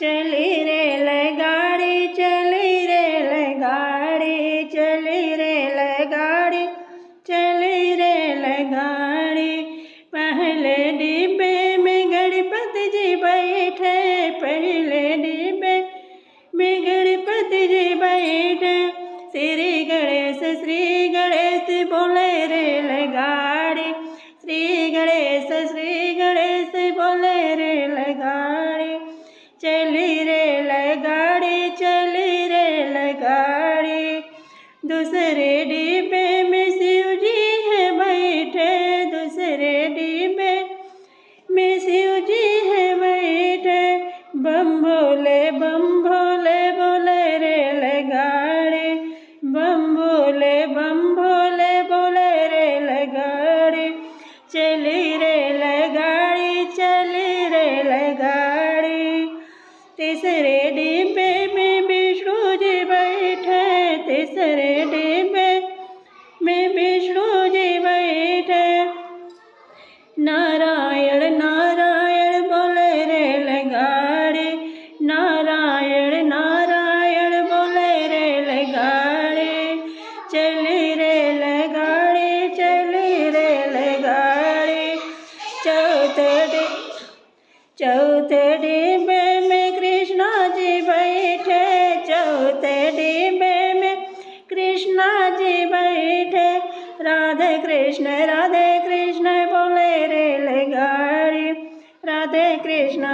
चली रेलगाड़ी चली रेलगाड़ी चली रेलगाड़ी चली रेलगाड़ी। पहले डिब्बे में गणपति जी बैठे, पहले डिब्बे में गणपति जी बैठे। श्री गणेश बोले रेलगाड़ी, श्री गणेश बोले रेलगाड़ी। चली रेलगाड़ी चली रेलगाड़ी। दूसरे डिब्बे में शिव जी है बैठे, दूसरे डिब्बे में शिव जी है बैठे। बम भोले बोले रेलगाड़ी, बम भोले बोले रेलगाड़ी। चली रेलगाड़ी चली रेलगाड़ी। तीसरे डिब्बे में विष्णु जी बैठे, तीसरे डिब्बे में विष्णु जी बैठे। नारायण नारायण बोले रेलगाड़ी, नारायण नारायण बोले रेलगाड़ी। चली रेलगाड़ी चली रेलगाड़ी। चौथे डिब्बे में कृष्णा जी बैठे, चौथे डिब्बे में कृष्णा जी बैठे। राधे कृष्ण बोले रेलगाड़ी, राधे कृष्ण